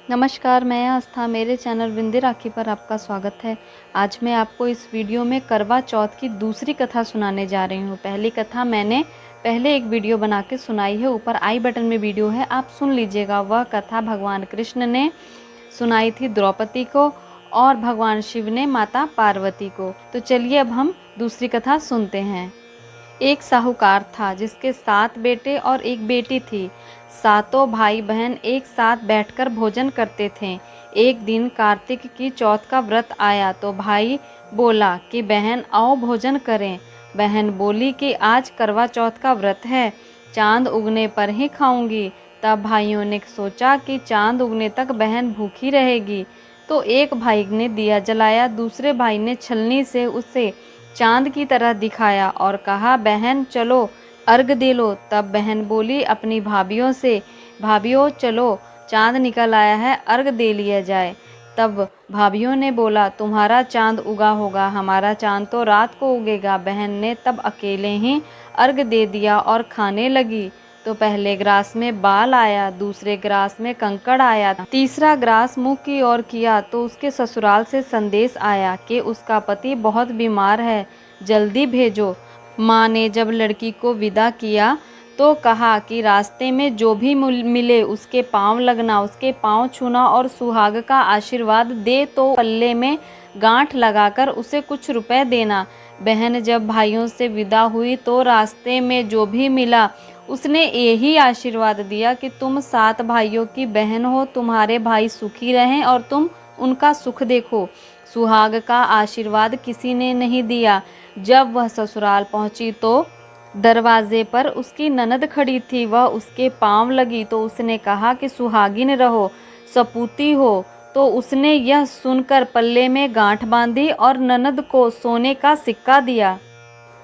नमस्कार, मैं आस्था मेरे चैनल विंध्य राखी पर आपका स्वागत है। आज मैं आपको इस वीडियो में करवा चौथ की दूसरी कथा सुनाने जा रही हूँ। पहली कथा मैंने पहले एक वीडियो बना के सुनाई है, ऊपर आई बटन में वीडियो है, आप सुन लीजिएगा। वह कथा भगवान कृष्ण ने सुनाई थी द्रौपदी को और भगवान शिव ने माता पार्वती को। तो चलिए अब हम दूसरी कथा सुनते हैं। एक साहूकार था जिसके 7 बेटे और एक बेटी थी। सातों भाई बहन एक साथ बैठकर भोजन करते थे। एक दिन कार्तिक की चौथ का व्रत आया तो भाई बोला कि बहन आओ भोजन करें। बहन बोली कि आज करवा चौथ का व्रत है, चांद उगने पर ही खाऊंगी। तब भाइयों ने सोचा कि चांद उगने तक बहन भूखी रहेगी। तो एक भाई ने दिया जलाया, दूसरे भाई ने छलनी से उसे चांद की तरह दिखाया और कहा बहन चलो अर्घ दे लो। तब बहन बोली अपनी भाभीियों से, भाभीियों चलो चांद निकल आया है, अर्घ दे लिया जाए। तब भाभीियों ने बोला तुम्हारा चांद उगा होगा, हमारा चांद तो रात को उगेगा। बहन ने तब अकेले ही अर्घ दे दिया और खाने लगी। तो पहले ग्रास में बाल आया, दूसरे ग्रास में कंकड़ आया, तीसरा ग्रास मुंह की ओर किया तो उसके ससुराल से संदेश आया कि उसका पति बहुत बीमार है, जल्दी भेजो। माँ ने जब लड़की को विदा किया तो कहा कि रास्ते में जो भी मिले उसके पांव लगना, उसके पांव छूना और सुहाग का आशीर्वाद दे तो पल्ले में गांठ लगाकर उसे कुछ रुपए देना। बहन जब भाइयों से विदा हुई तो रास्ते में जो भी मिला उसने यही आशीर्वाद दिया कि तुम 7 भाइयों की बहन हो, तुम्हारे भाई सुखी रहें और तुम उनका सुख देखो। सुहाग का आशीर्वाद किसी ने नहीं दिया। जब वह ससुराल पहुंची तो दरवाजे पर उसकी ननद खड़ी थी। वह उसके पांव लगी तो उसने कहा कि सुहागिन रहो, सपूती हो। तो उसने यह सुनकर पल्ले में गांठ बांधी और ननद को सोने का सिक्का दिया।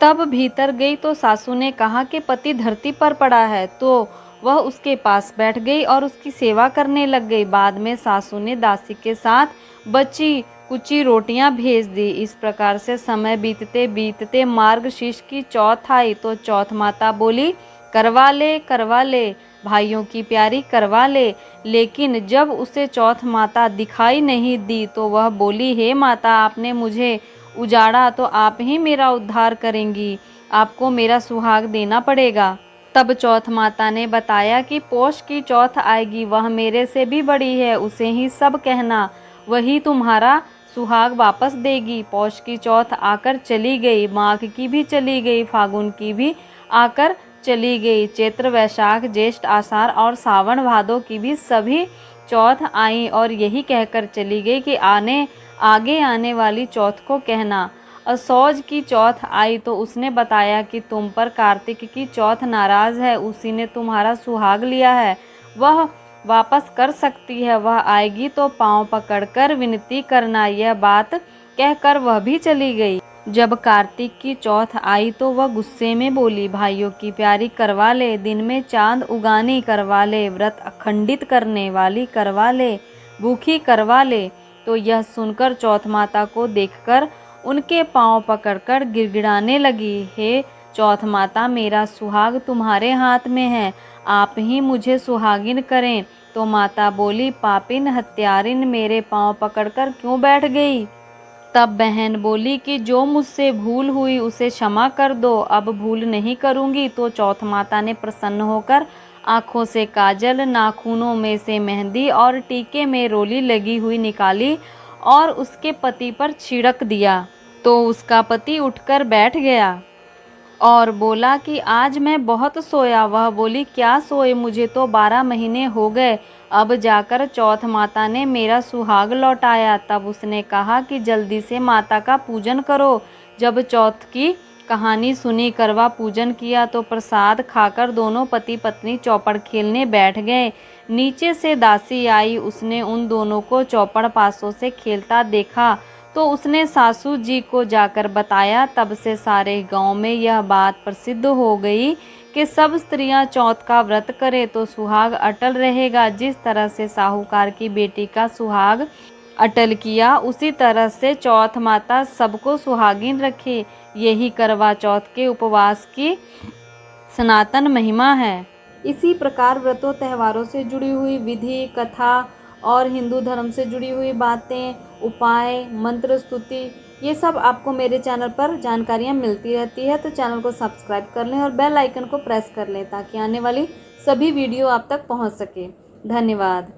तब भीतर गई तो सासू ने कहा कि पति धरती पर पड़ा है, तो वह उसके पास बैठ गई और उसकी सेवा करने लग गई। बाद में सासू ने दासी के साथ बची कुची रोटियां भेज दी। इस प्रकार से समय बीतते बीतते मार्गशीर्ष की चौथ आई तो चौथ माता बोली करवा ले भाइयों की प्यारी करवा ले। लेकिन जब उसे चौथ माता दिखाई नहीं दी तो वह बोली हे माता, आपने मुझे उजाड़ा तो आप ही मेरा उद्धार करेंगी, आपको मेरा सुहाग देना पड़ेगा। तब चौथ माता ने बताया कि पोष की चौथ आएगी, वह मेरे से भी बड़ी है, उसे ही सब कहना, वही तुम्हारा सुहाग वापस देगी। पौष की चौथ आकर चली गई, माघ की भी चली गई, फागुन की भी आकर चली गई, चैत्र वैशाख ज्येष्ठ आषाढ़ और सावन भादों की भी सभी चौथ आई और यही कहकर चली गई कि आगे आने वाली चौथ को कहना। असौज की चौथ आई तो उसने बताया कि तुम पर कार्तिक की चौथ नाराज है, उसी ने तुम्हारा सुहाग लिया है, वह वापस कर सकती है, वह आएगी तो पांव पकड़कर विनती करना। यह बात कहकर वह भी चली गई। जब कार्तिक की चौथ आई तो वह गुस्से में बोली भाइयों की प्यारी करवा ले, दिन में चांद उगानी करवा ले, व्रत अखंडित करने वाली करवा ले, भूखी करवा ले। तो यह सुनकर चौथ माता को देखकर उनके पांव पकड़कर गिड़गिड़ाने लगी, हे चौथ माता, मेरा सुहाग तुम्हारे हाथ में है, आप ही मुझे सुहागिन करें। तो माता बोली पापिन हत्यारिन, मेरे पांव पकड़कर क्यों बैठ गई। तब बहन बोली कि जो मुझसे भूल हुई उसे क्षमा कर दो, अब भूल नहीं करूंगी। तो चौथ माता ने प्रसन्न होकर आँखों से काजल, नाखूनों में से मेहंदी और टीके में रोली लगी हुई निकाली और उसके पति पर छिड़क दिया। तो उसका पति उठकर बैठ गया और बोला कि आज मैं बहुत सोया। वह बोली क्या सोए, मुझे तो 12 महीने हो गए, अब जाकर चौथ माता ने मेरा सुहाग लौटाया। तब उसने कहा कि जल्दी से माता का पूजन करो। जब चौथ की कहानी सुनी, करवा पूजन किया तो प्रसाद खाकर दोनों पति पत्नी चौपड़ खेलने बैठ गए। नीचे से दासी आई, उसने उन दोनों को चौपड़ पासों से खेलता देखा तो उसने सासू जी को जाकर बताया। तब से सारे गांव में यह बात प्रसिद्ध हो गई कि सब स्त्रियां चौथ का व्रत करें तो सुहाग अटल रहेगा। जिस तरह से साहूकार की बेटी का सुहाग अटल किया, उसी तरह से चौथ माता सबको सुहागिन रखे। यही करवा चौथ के उपवास की सनातन महिमा है। इसी प्रकार व्रतों त्योहारों से जुड़ी हुई विधि, कथा और हिंदू धर्म से जुड़ी हुई बातें, उपाय, मंत्र, स्तुति, ये सब आपको मेरे चैनल पर जानकारियाँ मिलती रहती है। तो चैनल को सब्सक्राइब कर लें और बेल आइकन को प्रेस कर लें ताकि आने वाली सभी वीडियो आप तक पहुंच सके। धन्यवाद।